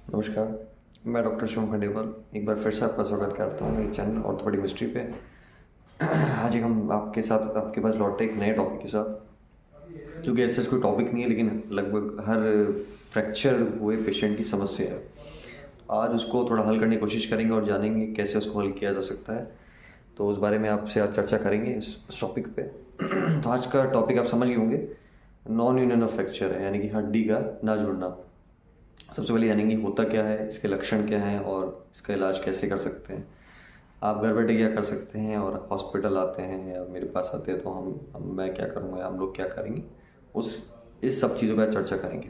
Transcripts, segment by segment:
नमस्कार, मैं डॉक्टर शिवम खंडेलवाल एक बार फिर से आपका स्वागत करता हूँ मेरे चैनल ऑर्थोपेडिक मिस्ट्री पे। आज एक हम आपके पास लौटे एक नए टॉपिक के साथ, क्योंकि ऐसा कोई टॉपिक नहीं है लेकिन लगभग हर फ्रैक्चर हुए पेशेंट की समस्या है। आज उसको थोड़ा हल करने की कोशिश करेंगे और जानेंगे कैसे उसको हल किया जा सकता है। तो उस बारे में आपसे आज चर्चा करेंगे इस टॉपिक पे। तो आज का टॉपिक आप समझ गए होंगे, नॉन यूनियन ऑफ फ्रैक्चर है, यानी कि हड्डी का ना जुड़ना। सबसे पहले जानेंगे होता क्या है, इसके लक्षण क्या हैं और इसका इलाज कैसे कर सकते हैं। आप घर बैठे क्या कर सकते हैं और हॉस्पिटल आते हैं या मेरे पास आते हैं तो मैं क्या करूँगा या हम लोग क्या करेंगे, उस इस सब चीज़ों पर चर्चा करेंगे।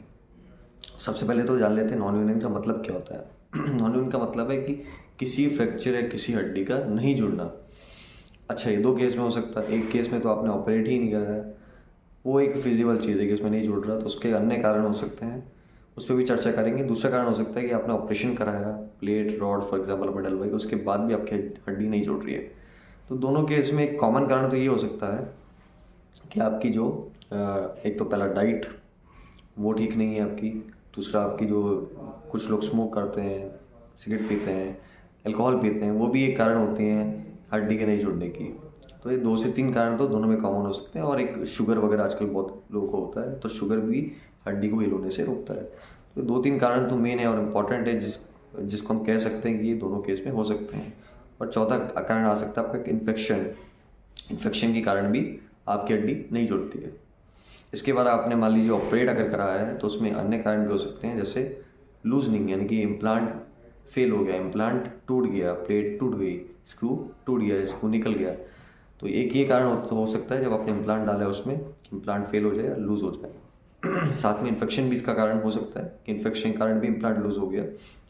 सबसे पहले तो जान लेते हैं नॉन यूनियन का मतलब क्या होता है। नॉन यूनियन का मतलब है कि किसी फ्रैक्चर या किसी हड्डी का नहीं जुड़ना। अच्छा, ये दो केस में हो सकता है। एक केस में तो आपने ऑपरेट ही नहीं करा है, वो एक फिजिबल चीज़ है कि उसमें नहीं जुड़ रहा, तो उसके अन्य कारण हो सकते हैं, उस पर भी चर्चा करेंगे। दूसरा कारण हो सकता है कि आपने ऑपरेशन कराया, प्लेट रॉड फॉर एग्जांपल आपने डलवाई, उसके बाद भी आपकी हड्डी नहीं जुड़ रही है। तो दोनों केस में एक कॉमन कारण तो ये हो सकता है कि आपकी जो एक तो पहला डाइट वो ठीक नहीं है आपकी। दूसरा आपकी जो कुछ लोग स्मोक करते हैं, सिगरेट पीते हैं, अल्कोहल पीते हैं, वो भी एक कारण होती हैं हड्डी के नहीं जुड़ने की। तो ये 2 से 3 कारण तो दोनों में कॉमन हो सकते हैं, और एक शुगर वगैरह आजकल बहुत लोगों को होता है, तो शुगर भी हड्डी को हील होने से रोकता है। तो 2-3 कारण तो मेन है और इम्पॉर्टेंट है, जिसको हम कह सकते हैं कि ये दोनों केस में हो सकते हैं। और चौथा कारण आ सकता है आपका इन्फेक्शन। इन्फेक्शन के कारण भी आपकी हड्डी नहीं जुड़ती है। इसके बाद आपने मान लीजिए ऑपरेट अगर कराया है तो उसमें अन्य कारण भी हो सकते हैं, जैसे लूजनिंग, यानी कि इम्प्लांट फेल हो गया, इम्प्लांट टूट गया, प्लेट टूट गई, स्क्रू टूट गया, स्क्रू निकल गया। तो एक ये कारण हो सकता है, जब आपने इम्प्लांट डाला है उसमें इम्प्लांट फेल हो जाए या लूज़ हो जाए। साथ में इन्फेक्शन भी इसका कारण हो सकता है कि इन्फेक्शन के कारण भी इम्प्लांट लूज़ हो गया,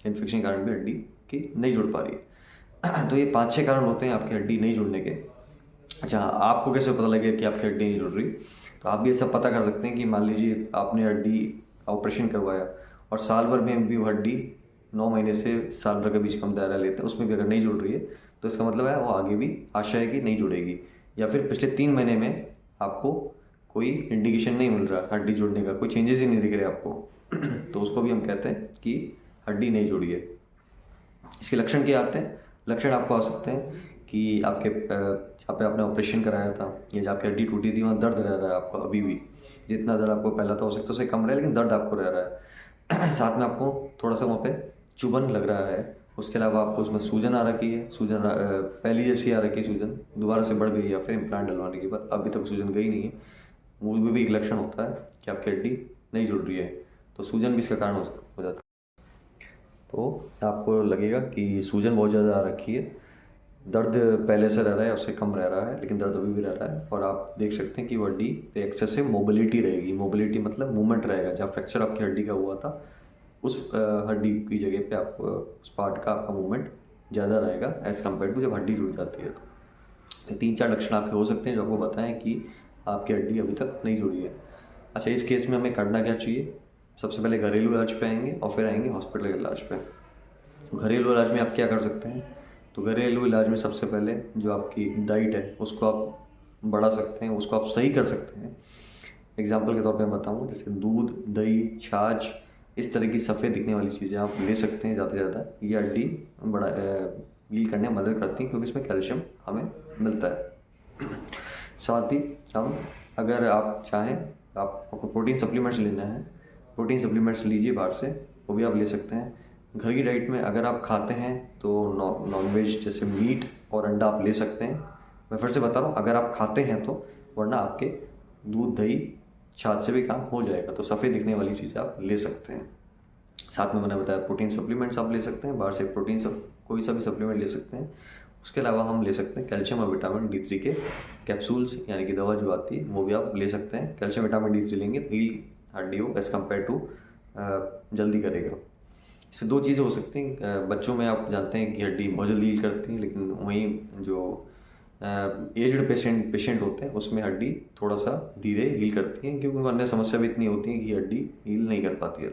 इन्फेक्शन के कारण भी हड्डी की नहीं जुड़ पा रही है। तो ये 5-6 कारण होते हैं आपकी हड्डी नहीं जुड़ने के। अच्छा, आपको कैसे पता लगे कि आपकी हड्डी नहीं जुड़ रही? तो आप भी ये सब पता कर सकते हैं कि मान लीजिए आपने हड्डी का ऑपरेशन करवाया और साल भर में भी वो हड्डी 9 महीने से साल भर के बीच का हम दायरा लेते हैं, उसमें भी अगर नहीं जुड़ रही है तो इसका मतलब है वो आगे भी आशा है कि नहीं जुड़ेगी। या फिर पिछले 3 महीने में आपको कोई इंडिकेशन नहीं मिल रहा हड्डी जुड़ने का, कोई चेंजेस ही नहीं दिख रहे आपको, तो उसको भी हम कहते हैं कि हड्डी नहीं जुड़ी है। इसके लक्षण क्या आते हैं? लक्षण आपको आ सकते हैं कि आपके जहाँ पे आपने ऑपरेशन कराया था या जहाँ आपकी हड्डी टूटी थी वहाँ दर्द रह रहा है आपको अभी भी। जितना दर्द आपको पहला था हो सकता है उससे कम रहे, लेकिन दर्द आपको रह रहा है। साथ में आपको थोड़ा सा वहाँ पे चुभन लग रहा है। उसके अलावा आपको उसमें सूजन आ रखी है, पहली जैसी आ रखी है, सूजन दोबारा से बढ़ गई है, या फिर इम्प्लांट डलवाने के बाद अभी तक सूजन गई नहीं है। वो भी एक लक्षण होता है कि आपकी हड्डी नहीं जुड़ रही है, तो सूजन भी इसका कारण हो जाता है। तो आपको लगेगा कि सूजन बहुत ज़्यादा आ रखी है, दर्द पहले से रह रहा है, उससे कम रह रहा है, लेकिन दर्द अभी भी रह रहा है। और आप देख सकते हैं कि वो हड्डी पे एक्सेसिव मोबिलिटी रहेगी। मोबिलिटी मतलब मूवमेंट रहेगा, जहाँ फ्रैक्चर आपकी हड्डी का हुआ था उस हड्डी की जगह पे आप उस पार्ट का आपका मूवमेंट ज़्यादा रहेगा एज़ कम्पेयर टू जब हड्डी जुड़ जाती है। तो 3-4 लक्षण आपके हो सकते हैं जो आपको बताएं कि आपकी हड्डी अभी तक नहीं जुड़ी है। अच्छा, इस केस में हमें करना क्या चाहिए? सबसे पहले घरेलू इलाज पे आएंगे और फिर आएंगे हॉस्पिटल इलाज पे। तो घरेलू इलाज में आप क्या कर सकते हैं? तो घरेलू इलाज में सबसे पहले जो आपकी डाइट है उसको आप बढ़ा सकते हैं, उसको आप सही कर सकते हैं। एग्जाम्पल के तौर पे मैं बताऊँ, जैसे दूध, दही, छाछ, इस तरह की सफ़ेद दिखने वाली चीज़ें आप ले सकते हैं ज़्यादा से ज़्यादा। ये हड्डी बड़ा हील करने में मदद करती हैं, क्योंकि इसमें कैल्शियम हमें मिलता है। साथ ही हम, अगर आप चाहें, आपको प्रोटीन सप्लीमेंट्स लेना है, प्रोटीन सप्लीमेंट्स लीजिए बाहर से, वो भी आप ले सकते हैं। घर की डाइट में अगर आप खाते हैं तो नॉन वेज जैसे मीट और अंडा आप ले सकते हैं। मैं फिर से बता रहा हूँ, अगर आप खाते हैं तो, वरना आपके दूध, दही, छाछ से भी काम हो जाएगा। तो सफ़ेद दिखने वाली चीज़ें आप ले सकते हैं। साथ में मैंने बताया प्रोटीन सप्लीमेंट्स आप ले सकते हैं, बाहर से प्रोटीन कोई सा भी सप्लीमेंट ले सकते हैं। उसके अलावा हम ले सकते हैं कैल्शियम और विटामिन D3 के कैप्सूल्स, यानी कि दवा जो आती है वो भी आप ले सकते हैं। कैल्शियम विटामिन D3 लेंगे तो हील हड्डी को एज़ कम्पेयर टू जल्दी करेगा। इसमें 2 चीज़ें हो सकती हैं। बच्चों में आप जानते हैं कि हड्डी बहुत जल्दी हील करती है, लेकिन वहीं जो एज्ड पेशेंट होते हैं उसमें हड्डी थोड़ा सा धीरे हील करती हैं, क्योंकि उनको अन्य समस्या भी इतनी होती है कि हड्डी हील नहीं कर पाती है।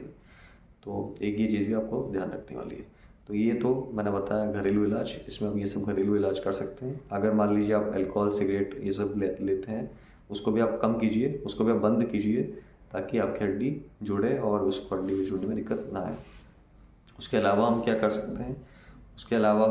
तो एक ये चीज़ भी आपको ध्यान रखने वाली है। तो ये तो मैंने बताया घरेलू इलाज, इसमें आप ये सब घरेलू इलाज कर सकते हैं। अगर मान लीजिए आप अल्कोहल, सिगरेट ये सब लेते हैं, उसको भी आप कम कीजिए, उसको भी आप बंद कीजिए, ताकि आपकी हड्डी जुड़े और उसको हड्डी में जुड़ने में दिक्कत ना आए। उसके अलावा हम क्या कर सकते हैं, उसके अलावा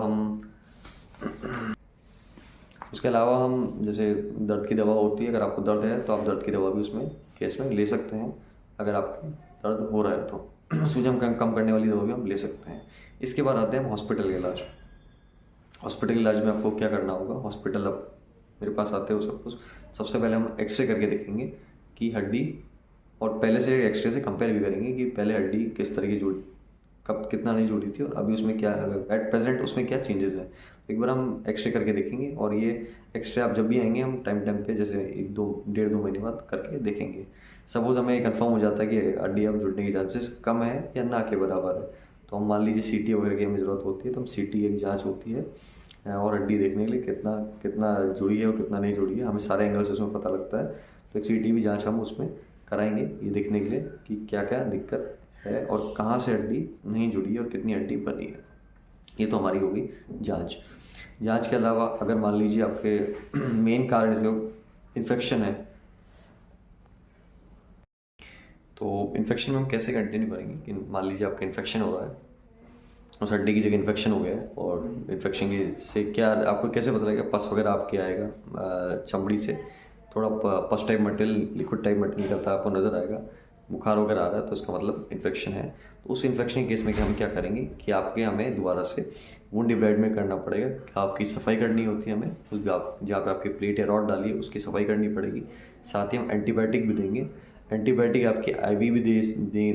हम जैसे दर्द की दवा होती है, अगर आपको दर्द है तो आप दर्द की दवा भी उसमें केस में ले सकते हैं, अगर आपको दर्द हो रहा है तो सूजन कम करने वाली दवा भी हम ले सकते हैं। इसके बाद आते हैं हम हॉस्पिटल के इलाज। हॉस्पिटल इलाज में आपको क्या करना होगा, हॉस्पिटल आप मेरे पास आते हो सब कुछ, सबसे पहले हम एक्सरे करके देखेंगे कि हड्डी, और पहले से एक्सरे से कंपेयर भी करेंगे कि पहले हड्डी किस तरह की जुड़ी, कब कितना नहीं जुड़ी थी, और अभी उसमें क्या एट प्रेजेंट उसमें क्या चेंजेस है। एक बार हम एक्सरे करके देखेंगे, और ये एक्सरे आप जब भी आएंगे हम टाइम पे जैसे 1-2 महीने बाद करके देखेंगे। सपोज हमें कंफर्म हो जाता है कि हड्डी अब जुड़ने की चांसेस कम है या ना के बराबर है, तो हम मान लीजिए सीटी वगैरह की हमें ज़रूरत होती है, तो हम सीटी एक जांच होती है और हड्डी देखने के लिए कितना कितना जुड़ी है और कितना नहीं जुड़ी है, हमें सारे एंगल से उसमें पता लगता है। तो एक सीटी भी जांच हम उसमें कराएंगे ये देखने के लिए कि क्या क्या दिक्कत है और कहाँ से हड्डी नहीं जुड़ी है और कितनी हड्डी बनी है। ये तो हमारी होगी जांच। जांच के अलावा अगर मान लीजिए आपके मेन कारण जैसे इन्फेक्शन है, तो इन्फेक्शन में हम कैसे कंटिन्यू करेंगे कि मान लीजिए आपका इन्फेक्शन हो रहा है, उस हड्डी की जगह इन्फेक्शन हो गया है, और इन्फेक्शन की से क्या आपको कैसे पता लगेगा, पस वगैरह आपके आएगा, चमड़ी से थोड़ा पस type material, liquid type material निकलता है, आपको नज़र आएगा, बुखार वगैरह आ रहा है तो इसका मतलब इन्फेक्शन है। तो उस इन्फेक्शन के केस में हम क्या करेंगे कि आपके हमें दोबारा से वुंड डिब्राइडमेंट करना पड़ेगा, घाव की सफाई करनी होती है हमें, उस घाव जहाँ पे आपकी प्लेट या रॉड डाली है उसकी सफाई करनी पड़ेगी। साथ ही हम एंटीबायोटिक भी देंगे, एंटीबायोटिक आपके आईवी भी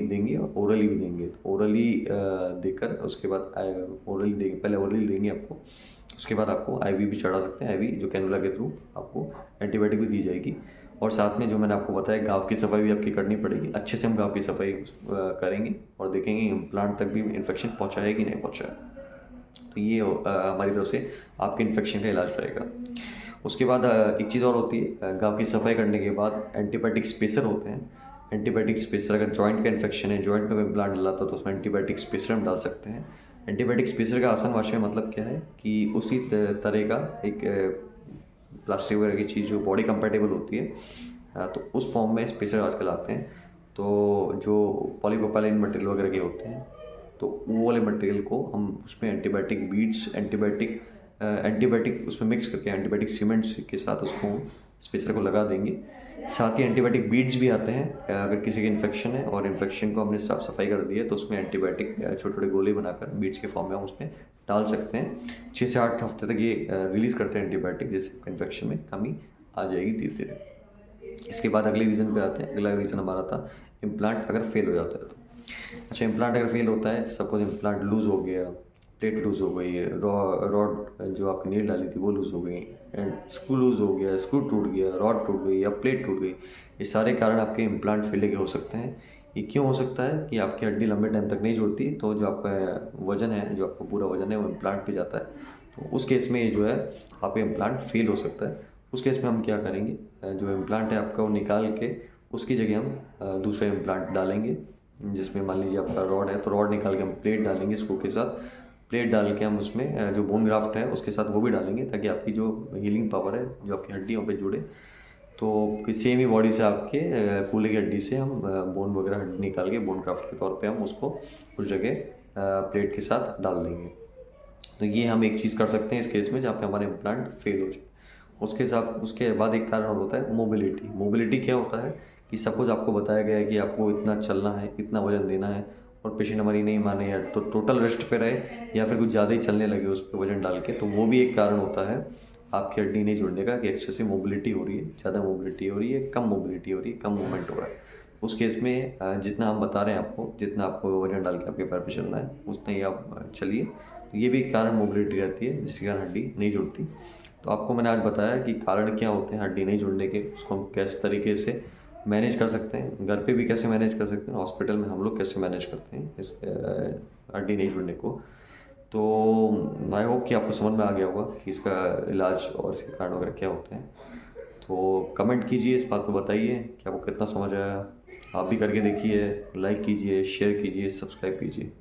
देंगे और ओरली भी देंगे। तो ओरली देकर उसके बाद ओरली देंगे, पहले ओरली देंगे आपको, उसके बाद आपको आईवी भी चढ़ा सकते हैं, आईवी जो कैनुला के थ्रू आपको एंटीबायोटिक भी दी जाएगी। और साथ में जो मैंने आपको बताया घाव की सफाई भी आपकी करनी पड़ेगी, अच्छे से हम घाव की सफाई करेंगे और देखेंगे इम्प्लांट तक भी इन्फेक्शन पहुँचा है कि नहीं पहुँचा है। तो ये हमारी तरफ से आपके इन्फेक्शन का इलाज रहेगा। उसके बाद एक चीज़ और होती है, घाव की सफाई करने के बाद एंटीबायोटिक स्पेसर होते हैं। एंटीबायोटिक स्पेसर अगर जॉइंट का इन्फेक्शन है, जॉइंट में इम्प्लांट डलाता है तो उसमें एंटीबायोटिक स्पेसर हम डाल सकते हैं। एंटीबायोटिक स्पेसर का आसान भाषा में मतलब क्या है कि उसी तरह का एक प्लास्टिक वगैरह की चीज़ जो बॉडी कंपेटेबल होती है, तो उस फॉर्म में स्पेसर आजकल आते हैं। तो जो पॉलीप्रोपाइलीन मटेरियल वगैरह के होते हैं, तो वो वाले मटेरियल को हम उसमें एंटीबायोटिक बीड्स, एंटीबायोटिक उसमें मिक्स करके एंटीबायोटिक सीमेंट्स के साथ उसको स्पेसर को लगा देंगे। साथ ही एंटीबायोटिक बीड्स भी आते हैं, अगर किसी की इन्फेक्शन है और इन्फेक्शन को हमने साफ सफाई कर दी है तो उसमें एंटीबायोटिक छोटे छोटे गोले बनाकर बीड्स के फॉर्म में हम उसमें डाल सकते हैं। 6 से 8 हफ्ते तक ये रिलीज़ करते हैं एंटीबायोटिक, जिससे इन्फेक्शन में कमी आ जाएगी धीरे धीरे। इसके बाद अगले रीज़न पे आते हैं। अगला रीज़न हमारा था इम्प्लांट अगर फेल हो जाता है तो। अच्छा, इम्प्लांट अगर फेल होता है, सपोज इम्प्लांट लूज़ हो गया, प्लेट लूज़ हो गई, रॉड जो आपने नील डाली थी वो लूज़ हो गई, एंड स्क्रू लूज़ हो गया, स्क्रू टूट गया, रॉड टूट गई या प्लेट टूट गई, ये सारे कारण आपके इम्प्लांट फेल के हो सकते हैं। ये क्यों हो सकता है कि आपकी हड्डी लंबे टाइम तक नहीं जुड़ती, तो जो आपका वजन है, जो आपका पूरा वजन है वो इम्प्लांट पे जाता है। तो उस केस में ये जो है आपका इम्प्लांट फेल हो सकता है। उस केस में हम क्या करेंगे, जो इम्प्लांट है आपका वो निकाल के उसकी जगह हम दूसरा इम्प्लांट डालेंगे, जिसमें मान लीजिए आपका रॉड है तो रॉड निकाल के हम प्लेट डालेंगे स्क्रू के साथ, प्लेट डाल के हम उसमें जो बोन ग्राफ्ट है उसके साथ वो भी डालेंगे, ताकि आपकी जो हीलिंग पावर है जो आपकी हड्डियों पे जुड़े। तो सेम ही बॉडी से आपके कूल्हे की हड्डी से हम बोन वगैरह हड्डी निकाल के बोन ग्राफ्ट के तौर पे हम उसको उस जगह प्लेट के साथ डाल देंगे। तो ये हम एक चीज़ कर सकते हैं इस केस में जहाँ पे हमारे इम्प्लांट फेल हो जाए। उसके बाद एक कारण और होता है मोबिलिटी। मोबिलिटी क्या होता है कि सपोज आपको बताया गया है कि आपको इतना चलना है, इतना वजन देना है, और पेशेंट हमारी नहीं माने या तो टोटल रेस्ट पे रहे या फिर कुछ ज़्यादा ही चलने लगे उस पर वजन डाल के, तो वो भी एक कारण होता है आपकी हड्डी नहीं जुड़ने का, कि एक्सेसिव मोबिलिटी हो रही है, ज़्यादा मोबिलिटी हो रही है, कम मोबिलिटी हो रही है, कम मूवमेंट हो रहा है। उस केस में जितना हम बता रहे हैं आपको, जितना आपको वजन डाल के आपके पैर पे चलना है उतना ही आप चलिए। तो ये भी एक कारण मोबिलिटी रहती है जिसके कारण हड्डी नहीं जुड़ती। तो आपको मैंने आज बताया कि कारण क्या होते हैं हड्डी नहीं जुड़ने के, उसको हम किस तरीके से मैनेज कर सकते हैं, घर पे भी कैसे मैनेज कर सकते हैं, हॉस्पिटल में हम लोग कैसे मैनेज करते हैं इस हड्डी नहीं जुड़ने को। तो आई होप कि आपको समझ में आ गया होगा कि इसका इलाज और इसके कारण वगैरह क्या होते हैं। तो कमेंट कीजिए, इस बात को बताइए कि आपको कितना समझ आया। आप भी करके देखिए, लाइक कीजिए, शेयर कीजिए, सब्सक्राइब कीजिए।